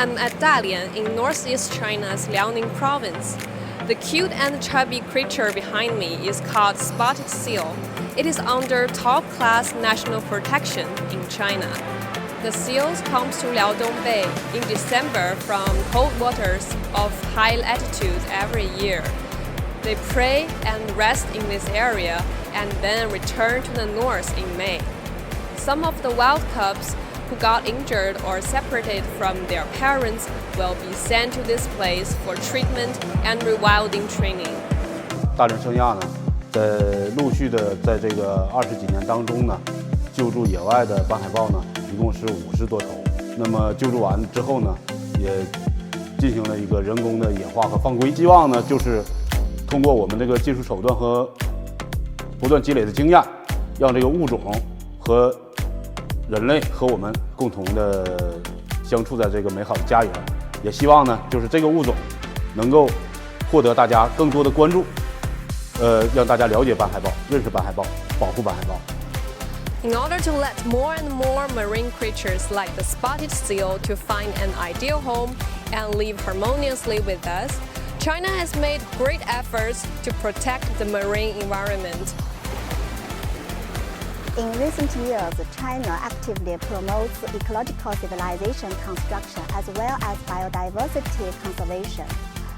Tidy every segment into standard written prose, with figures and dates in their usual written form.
I'm at Dalian in northeast China's Liaoning province. The cute and chubby creature behind me is called spotted seal. It is under top-class national protection in China. The seals comes to Liaodong Bay in December from cold waters of high latitudes every year. They prey and rest in this area and then return to the north in May. Some of the wild cubs who got injured or separated from their parents will be sent to this place for treatment and rewilding training. 大人生涯呢，在陆续的在这个20几年当中呢，救助野外的斑海豹呢，一共是50多头。那么救助完之后呢，也进行了一个人工的野化和放归。希望呢，就是通过我们这个技术手段和不断积累的经验，让这个物种和人类和我们共同的相处在这个美好的家园。也希望呢，就是这个物种能够获得大家更多的关注，让大家了解斑海豹，认识斑海豹，保护斑海豹。In order to let more and more marine creatures like the spotted seal to find an ideal home and live harmoniously with us, China has made great efforts to protect the marine environment. In recent years, China actively promotes ecological civilization construction as well as biodiversity conservation.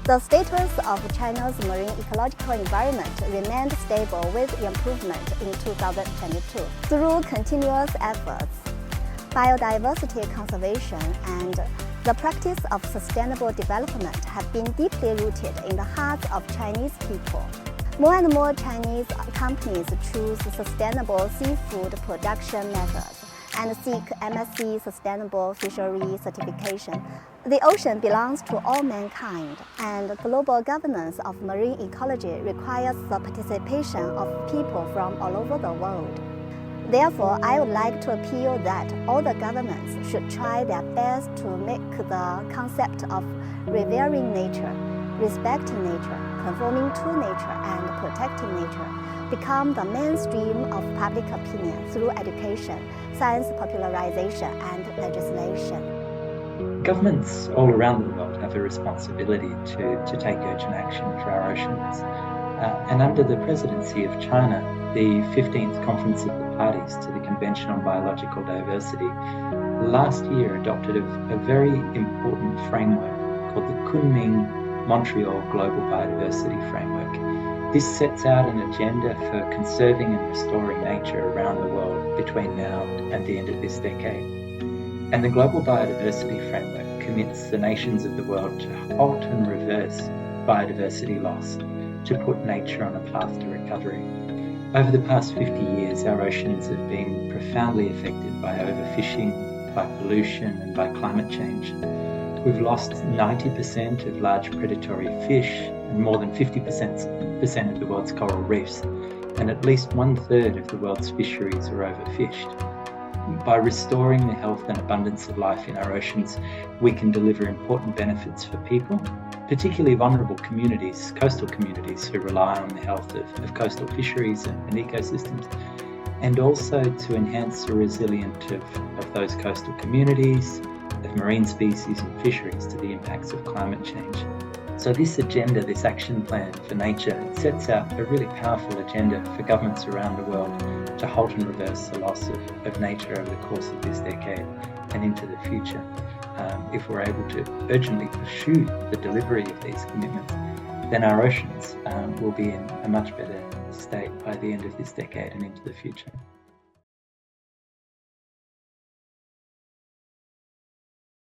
The status of China's marine ecological environment remained stable with improvement in 2022. Through continuous efforts, biodiversity conservation and the practice of sustainable development have been deeply rooted in the hearts of Chinese people. More and more Chinese companies choose sustainable seafood production methods and seek MSC Sustainable Fishery certification. The ocean belongs to all mankind, and global governance of marine ecology requires the participation of people from all over the world. Therefore, I would like to appeal that all the governments should try their best to make the concept of revering nature, respecting nature, conforming to nature, and protecting nature become the mainstream of public opinion through education, science popularization, and legislation. Governments all around the world have a responsibility to take urgent action for our oceans. And under the presidency of China, the 15th Conference of the Parties to the Convention on Biological Diversity last year adopted a very important framework called the Kunming-Montreal Global Biodiversity Framework. This sets out an agenda for conserving and restoring nature around the world between now and the end of this decade. And the Global Biodiversity Framework commits the nations of the world to halt and reverse biodiversity loss, to put nature on a path to recovery. Over the past 50 years, our oceans have been profoundly affected by overfishing, by pollution, and by climate change. We've lost 90% of large predatory fish and more than 50% of the world's coral reefs, and at least 1/3 of the world's fisheries are overfished. By restoring the health and abundance of life in our oceans, we can deliver important benefits for people, particularly vulnerable communities, coastal communities who rely on the health of coastal fisheries and ecosystems, and also to enhance the resilience of those coastal communities, of marine species and fisheries to the impacts of climate change. So this agenda, this action plan for nature, sets out a really powerful agenda for governments around the world to halt and reverse the loss of nature over the course of this decade and into the future. If we're able to urgently pursue the delivery of these commitments, then our oceans will be in a much better state by the end of this decade and into the future.